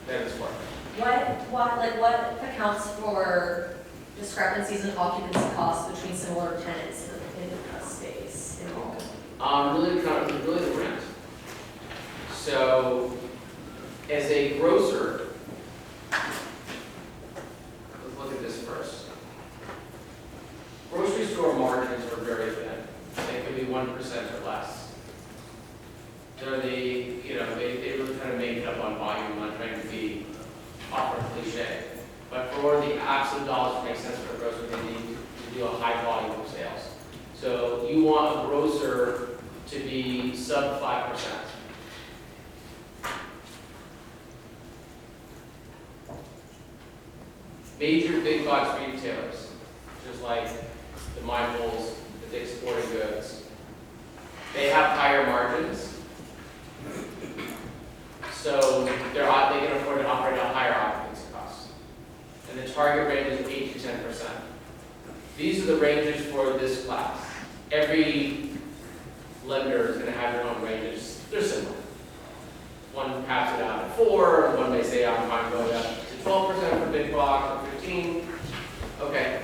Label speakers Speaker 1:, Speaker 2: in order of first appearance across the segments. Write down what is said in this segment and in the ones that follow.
Speaker 1: That is correct.
Speaker 2: What accounts for discrepancies in occupancy costs between similar tenants in a space in Malden?
Speaker 1: Really the rent. So, as a grocer, let's look at this first. Grocery store margins are very thin. They could be 1% or less. They're they really kind of make it up on volume, not trying to be offer cliche. But for the absolute dollars to make sense for a grocer, they need to do a high volume of sales. So you want a grocer to be sub 5%. Major big box retailers, just like the Michaels, the Dick's Sporting Goods, they have higher margins. So they can afford to operate at higher occupancy costs. And the target range is 8 to 10%. These are the ranges for this class. Every lender is going to have their own ranges. They're similar. One caps it out at 4, one may say I'm fine going up to 12% for big box or 15. Okay.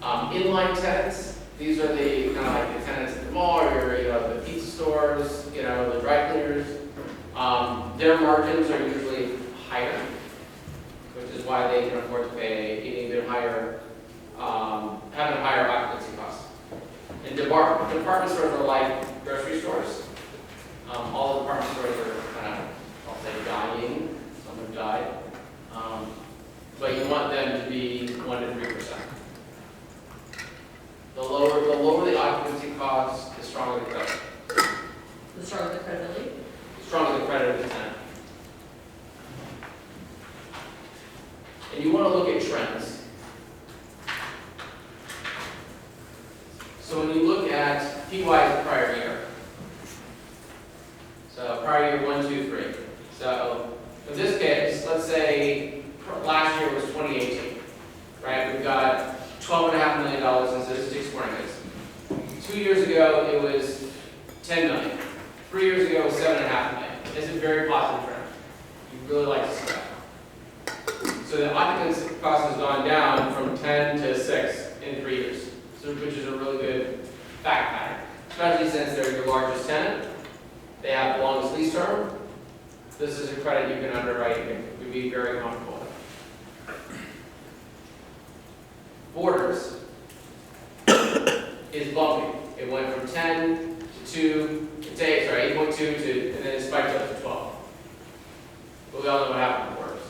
Speaker 1: Inline tenants. These are the kind of like the tenants at the mall, or the pizza stores, the dry cleaners. Their margins are usually higher, which is why they can afford to pay even higher, having a higher occupancy cost. And department stores are like grocery stores. All the department stores are kind of, I'll say, dying. Some have died. But you want them to be 1 to 3%. The lower the occupancy cost, the stronger the credit.
Speaker 2: The stronger the credibility?
Speaker 1: The stronger the credit of the tenant. And you want to look at trends. So when you look at PY's prior year, so prior year 1, 2, 3. So in this case, let's say last year was 2018, right? We've got $12.5 million in Dick's Sporting Goods. 2 years ago, it was $10 million. 3 years ago, it was $7.5 million. It's a very positive trend. You really like to see that. So the occupancy cost has gone down from 10 to 6 in 3 years, which is a really good fact pattern, especially since they're your largest tenant. They have the longest lease term. This is a credit you can underwrite and would be very comfortable with. Borders is bumping. It went from 10 to 2, it's 8.2 to, and then it spiked up to 12. But we all know what happened to Borders.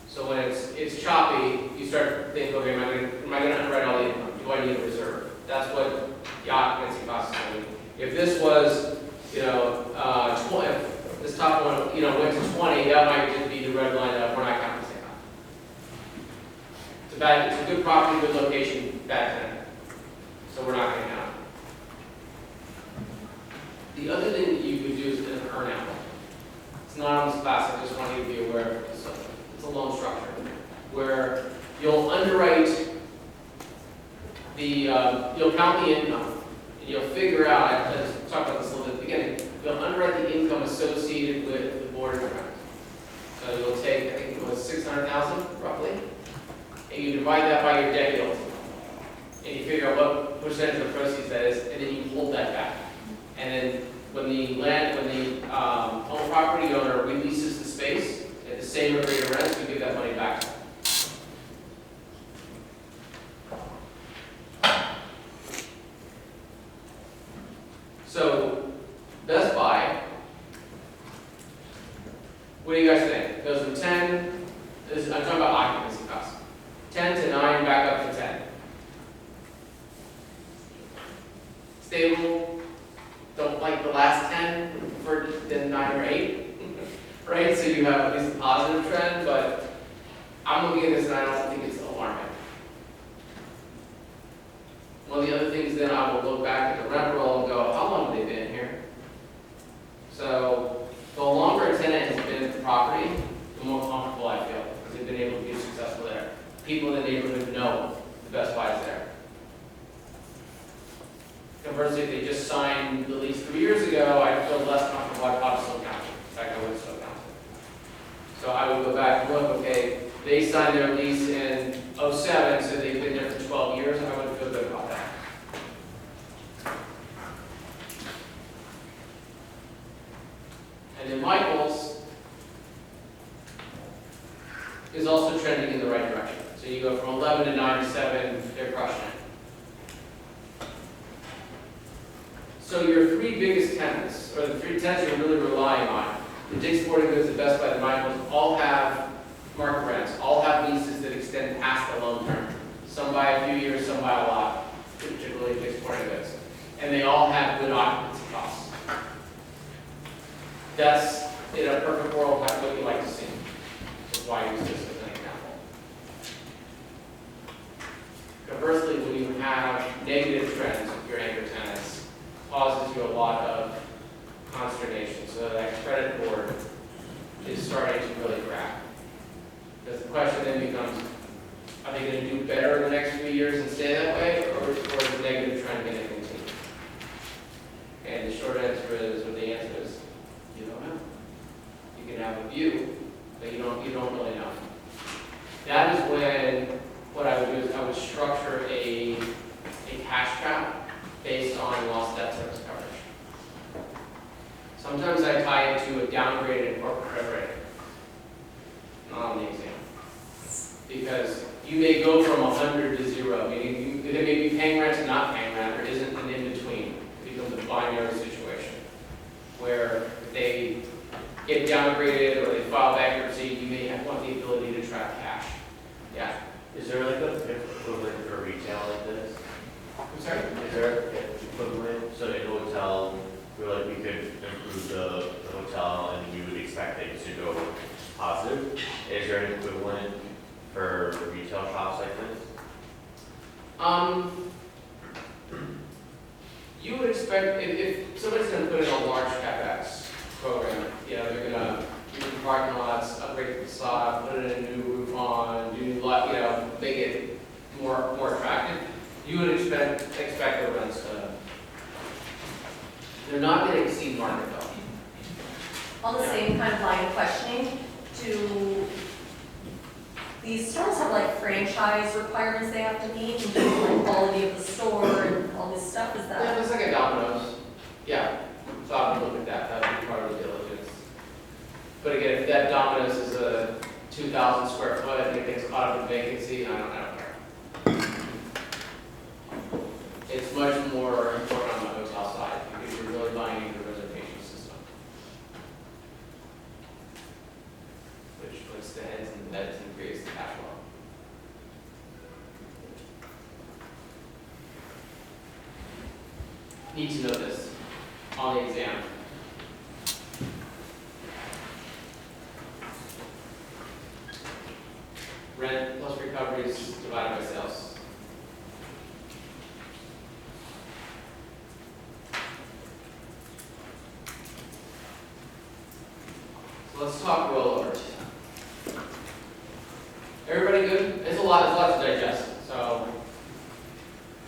Speaker 1: So when it's choppy, you start thinking, okay, am I going to underwrite all the income? Do I need a reserve? That's what the occupancy cost is going to be. If this was, 20, if this top one, went to 20, that might just be the red line that we're not counting. It's a good property, good location, bad tenant. So we're not going to count. The other thing that you could do is an earn-out. It's not on this class, I just want you to be aware of it. So it's a loan structure where you'll underwrite you'll count the income, and you'll figure out, I talked about this a little bit at the beginning, you'll underwrite the income associated with the board rent. So you'll take, I think it was $600,000 roughly, and you divide that by your debt yield, and you figure out what percentage of the proceeds that is, and then you hold that back. And then when the home property owner releases the space at the same rate of rent, you give that money back to them. So Best Buy, what do you guys think? It goes from 10, I'm talking about occupancy costs. 10 to 9, back up to 10. Stable, don't like the last 10, prefer than 9 or 8, right? So you have at least a positive trend, but I'm looking at this and I don't think it's alarming. One of the other things then I will look back at the rent roll and go, how long have they been here? So the longer a tenant has been at the property, the more comfortable I feel because they've been able to be successful there. People in the neighborhood know the Best Buy is there. Conversely, if they just signed the lease 3 years ago, I feel less comfortable. I signed their lease in '07, so they've been there for 12 years, I would feel good about that. And then Michael's is also trending in the right direction. So you go from 11 to 97, they're crushing it. So your three biggest tenants, or the three tenants you're really relying on, the Dick's Sporting Goods, the Best Buy, the Michaels, all have market rents, all have leases that extend past the loan term. Some by a few years, some by a lot, particularly Dick's Sporting Goods. And they all have good occupancy costs. That's, in a perfect world, that's what you like to see. That's why I use this as an example. Conversely, when you have negative trends with your anchor tenants, causes you a lot of consternation. So that credit board is starting to really crack. Because the question then becomes, are they going to do better in the next few years and stay that way, or is the negative trend going to continue? And the short answer is, or the answer is, you don't know. You can have a view, but you don't really know. That is when what I would do is I would structure a cash trap based on lost debt service coverage. Sometimes I tie it to a downgraded corporate credit rating, not on the exam. Because you may go from 100 to 0, meaning they may be paying rent to not paying rent, there isn't an in-between. It becomes a binary situation where they get downgraded or they file bankruptcy, you may want the ability to trap cash. Yeah.
Speaker 3: Is there like a equivalent for retail like this?
Speaker 1: I'm sorry?
Speaker 3: Is there an equivalent, so in a hotel, where like we could improve the hotel and we would expect things to go positive? Is there an equivalent for retail shops like this?
Speaker 1: You would expect, if somebody's going to put in a large CapEx program, you know, they're going to do parking lots, upgrade the facade, put in a new roof on, do new lot, you know, make it more attractive. You would expect the rents to, they're not going to exceed market though.
Speaker 2: On the same kind of line of questioning, do these stores have like franchise requirements they have to meet in terms of like quality of the store and all this stuff? Is
Speaker 1: Yeah,
Speaker 2: that?
Speaker 1: it's like a Domino's. Yeah, so I would look at that, that would be part of the diligence. But again, if that Domino's is a 2,000 square foot and it gets caught up in vacancy, I don't care. It's much more important on the hotel side because you're really buying into the reservation system. Which puts the heads in the beds and creates the cash flow. Need to know this on the exam. Rent plus recoveries divided by sales. So let's talk rollovers. Everybody good? It's a lot to digest. So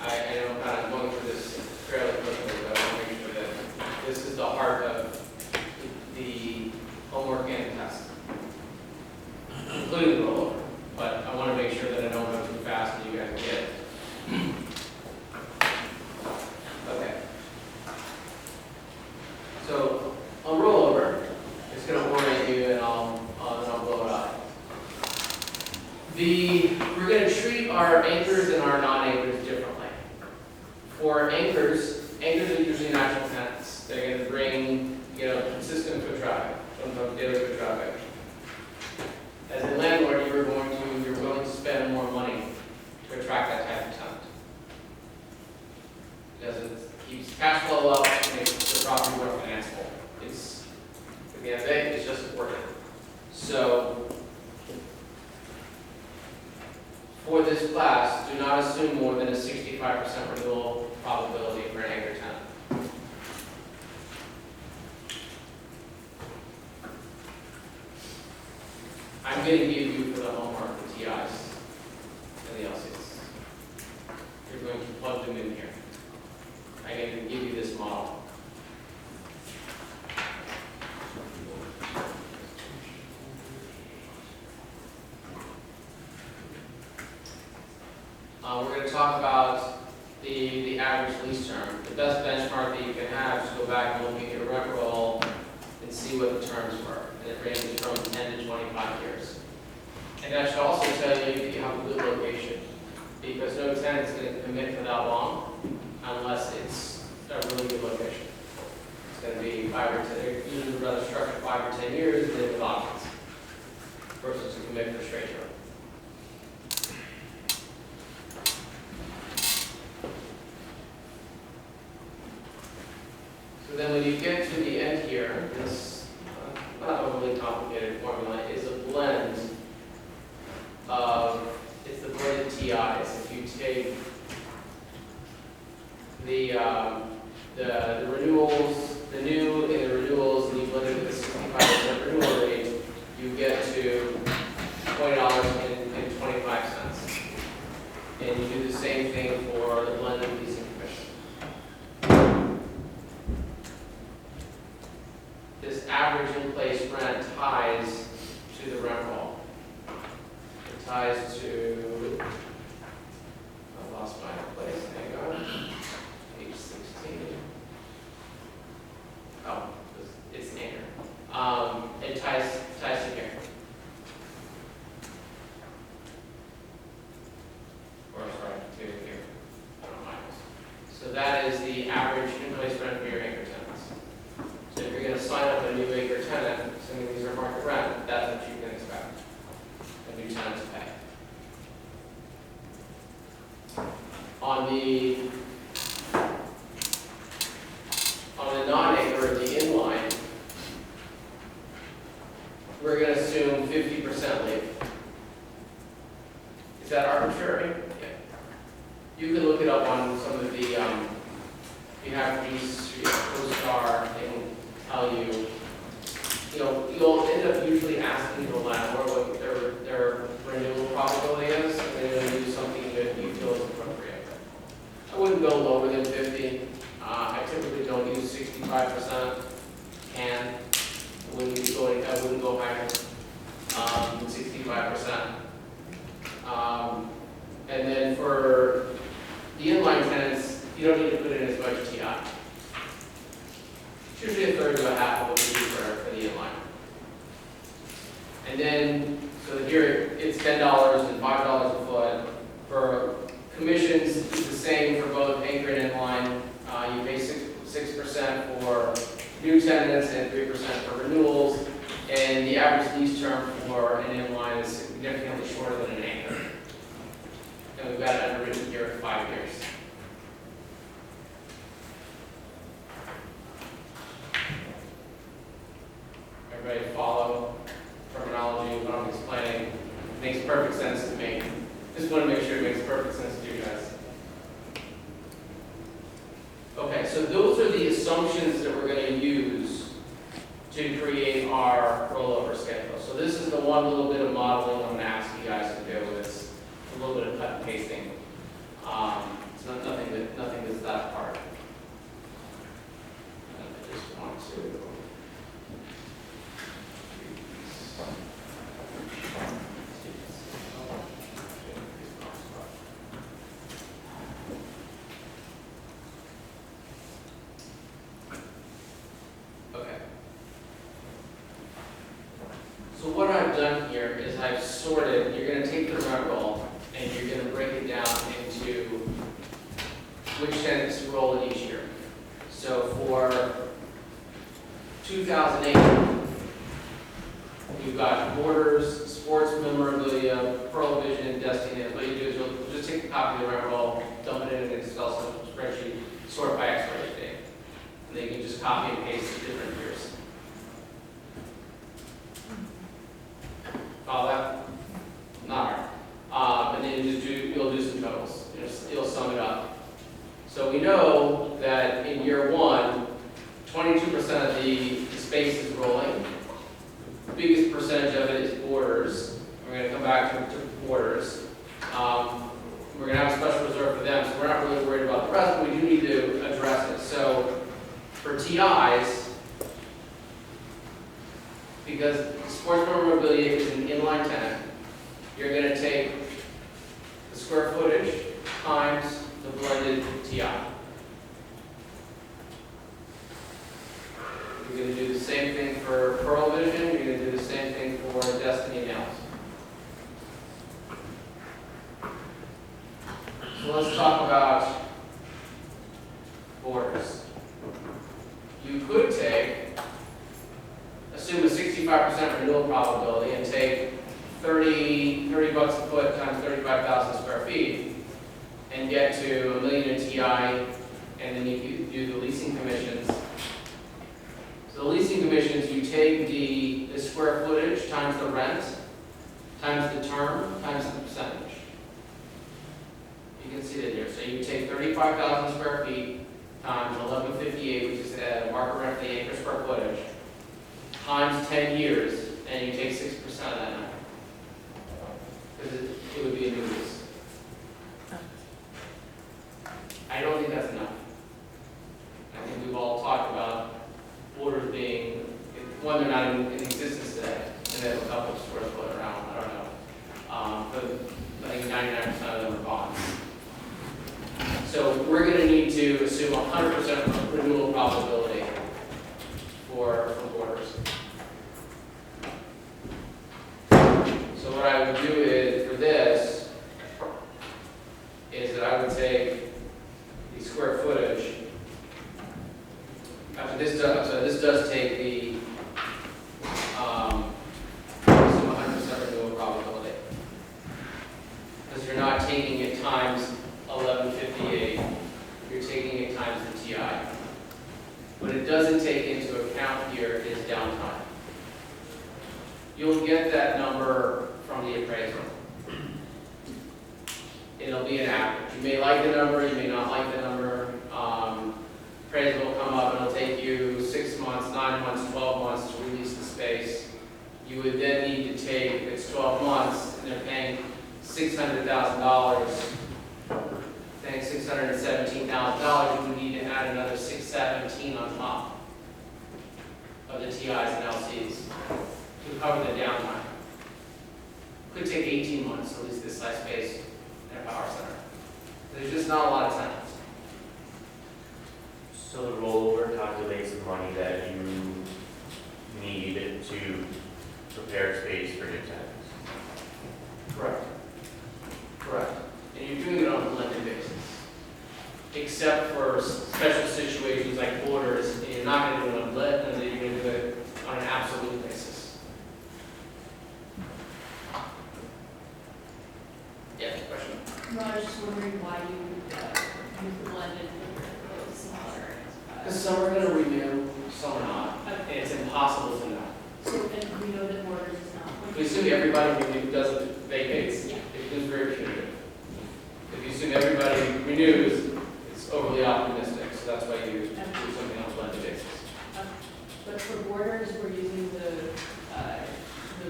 Speaker 1: I know I'm kind of going through this fairly quickly, but I want to make sure that this is the heart of the homework and the test, including the rollover. But I want to make sure that I don't go too fast and you guys get it. Okay. So on rollover, it's going to orient you and I'll blow it up. We're going to treat our anchors and our non-anchors differently. For anchors are usually national tenants. They're going to bring, consistent foot traffic, sometimes daily foot traffic. As a landlord, you're willing to spend more money to attract that type of tenant. Because it keeps cash flow up and makes the property more financeable. At the end of the day, it's just worth it. So, for this class, do not assume more than a 65% renewal probability for an anchor tenant. I'm going to give you for the homework the TIs and the LCs. You're going to plug them in here. I'm going to give you this model. talk about the average lease term. The best benchmark that you can have is to go back and look at your rent roll and see what the terms were. And it ranges from 10 to 25 years. And that should also tell you if you have a good location, because no tenant's going to commit for that long unless it's a really good location. It's going to be 5 or 10, they're usually rather structured 5 or 10 years than with options versus to commit for straight term. So then when you get to the end here, this not overly complicated formula is a blend of, it's the blended TIs. If you take the renewals, the new and the renewals, and you blend it with the 65% renewal rate, you get to $20.25. And you do the same thing for the blended leasing commission. This average in-place rent ties to the rent roll. It ties to, I lost my place, hang on, page 16. Oh, it's here. It ties to here. Or sorry, to here. I don't mind. So that is the average in-place rent for your anchor tenants. So if you're going to sign up a new anchor tenant, assuming these are market rent, that's what you can expect a new tenant to pay. On the non-anchor, or the inline, we're going to assume 50% leave. Is that arbitrary? Yeah. You can look it up on some of the, you have these, CoStar, they can tell you, you'll end up usually asking the landlord what their renewal probability is, and then they'll use something that you feel is appropriate. I wouldn't go lower than 50. I typically don't use 65%. I wouldn't go higher than 65%. And then for the inline tenants, you don't need to put in as much TI. It's usually a third to a half of what we do for the inline. And then, so here it's $10 and $5 a foot. For commissions, it's the same for both anchor and inline. You pay 6% for new tenants and 3% for renewals. And the average lease term for an inline is significantly shorter than an anchor. And we've got it underwritten here at 5 years. Everybody follow terminology, what I'm explaining makes perfect sense to me. Just want to make sure it makes perfect sense to you guys. Okay, so those are the assumptions that we're going to use to create our rollover schedule. So this is the one little bit of modeling I'm going to ask you guys to do. It's a little bit of cut and pasting. It's not nothing that's that hard. I just want to. Okay. So what I've done here is I've sorted, you're going to take the rent roll and you're going to break it down into which tenants roll in each year. So for 2008, you've got Borders, Sports Memorabilia, Pearl Vision, Destiny. What you do is you'll just take a copy of the rent roll, dump it in an Excel spreadsheet, sort by expiration date. And then you can just copy and paste the different years. Follow that? Not hard. And then you'll do some totals. You'll sum it up. So we know that in year one, 22% of the space is rolling. The biggest percentage of it is Borders. We're going to come back to Borders. We're going to have a special reserve for them, so we're not really worried about the rest, but we do need to address it. So for TIs, because Sports Memorabilia is an inline tenant, you're going to take the square footage times the blended TI. You're gonna do the same thing for Pearl Vision, you're gonna do the same thing for Destiny Nails. So let's talk about borders. You could assume a 65% renewal probability and take 30 bucks a foot times 35,000 square feet and get to $1 million in TI, and then you do the leasing commissions. So the leasing commissions, you take the square footage times the rent, times the term, times the percentage. You can see it here. So you take 35,000 square feet times 1158, which is a market rent for the acre square footage, times 10 years, and you take 6% of that number. Because it would be a new lease. I don't think that's enough. I think we've all talked about borders being, one, they're not in existence today, and they have a couple of stores floating around, I don't know. But I think 99% of them are gone. So we're going to need to assume 100% renewal probability for borders. So what I would do is, for this, is that I would take the square footage. After this does, so this does take the assume 100% renewal probability. Because you're not taking it times 1158, you're taking it times the TI. What it doesn't take into account here is downtime. You'll get that number from the appraisal. It'll be an average. You may like the number, you may not like the number. Appraisal will come up, it'll take you 6 months, 9 months, 12 months to release the space. You would then need to take, if it's 12 months, and they're paying $600,000, paying $617,000, you would need to add another $617 on top of the TIs and LCs to cover the downtime. Could take 18 months to lease this size space in a power center. There's just not a lot of tenants.
Speaker 3: So the rollover calculates the money that you need to prepare space for new tenants.
Speaker 1: Correct. Correct. And you're doing it on a blended basis. Except for special situations like borders, and you're not going to do it on a blend, and you're going to do it on an absolute basis. Yeah, question?
Speaker 4: No, I was just wondering why you use the blended for those smaller.
Speaker 1: Because some are going to renew, some are not. And it's impossible to know.
Speaker 4: So, and we know that Borders is not.
Speaker 1: If you assume everybody doesn't vacates,
Speaker 4: Yeah.
Speaker 1: it becomes very punitive. If you assume everybody renews, it's overly optimistic, so that's why you do something on a blended basis.
Speaker 4: But for Borders, we're using the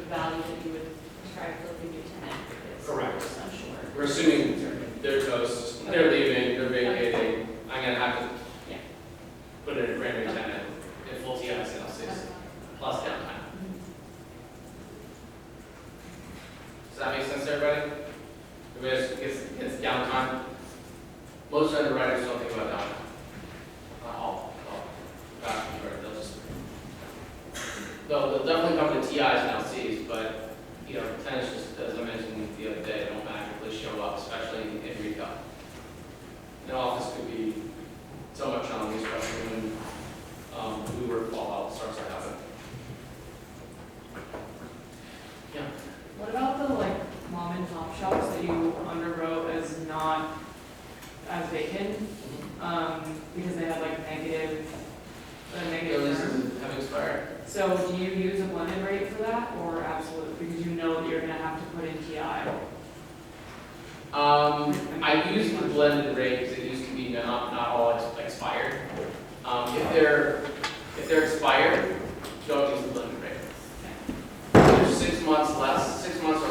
Speaker 4: value that you would prescribe for the new tenant. Because
Speaker 1: Correct.
Speaker 4: It's unsure.
Speaker 1: We're assuming they're toast, they're leaving, they're vacating, I'm gonna have to
Speaker 4: Yeah.
Speaker 1: put in a brand new tenant in full TIs and LCs, plus downtime. Does that make sense to everybody? Everybody gets downtime? Most underwriters don't think about downtime. Not all, vast majority, they'll definitely come to TIs and LCs, but, you know, tenants just, as I mentioned the other day, don't magically show up, especially in retail. An office could be so much on the especially when WeWork fallout starts to happen. Yeah.
Speaker 5: What about the like mom and pop shops that you underwrote as not as vacant? Because they had like negative
Speaker 1: Their
Speaker 5: term.
Speaker 1: leases have expired.
Speaker 5: So do you use a blended rate for that or absolute? Because you know that you're gonna have to put in TI.
Speaker 1: I use the blended rate because it used to be not all expired. If they're expired, don't use the blended rate. If they're 6 months or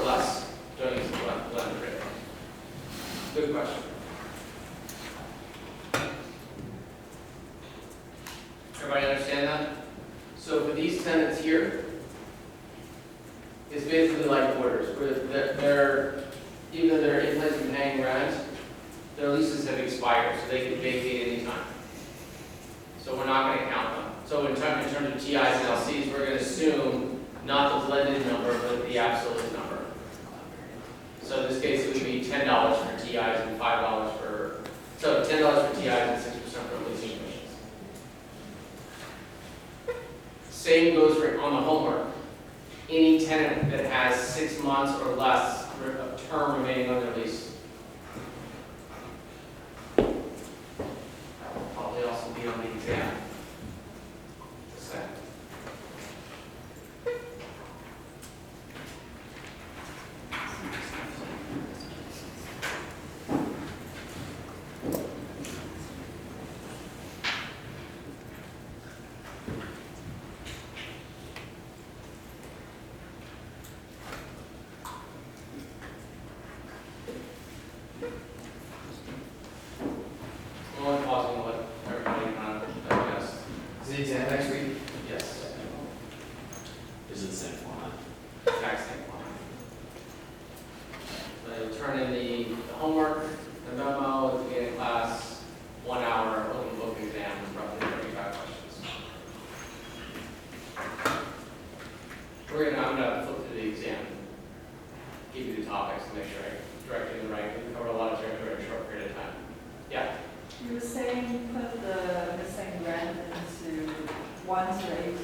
Speaker 1: less, don't use the blended rate. Good question. Everybody understand that? So for these tenants here, it's basically like Borders, where they're even though they're in place and paying rent, their leases have expired, so they can vacate anytime. So we're not gonna count them. So in terms of TIs and LCs, we're gonna assume not the blended number, but the absolute number. So in this case, it would be $10 for TIs and $5 for, so $10 for TIs and 6% for leasing commissions. Same goes for on the homework. Any tenant that has 6 months or less of term remaining on their lease. That will probably also be on the exam. Just saying. Well, I'm pausing to let everybody kind of digest.
Speaker 6: Is the exam next week?
Speaker 1: Yes,
Speaker 6: Is it the same format?
Speaker 1: exact same one. So you turn in the homework, the memo at the beginning of class, 1 hour open book exam, roughly 35 questions. I'm gonna flip through the exam, give you the topics to make sure I direct you in the right, we covered a lot of territory in a short period of time. Yeah?
Speaker 7: You were saying put the missing rent into 1 to 18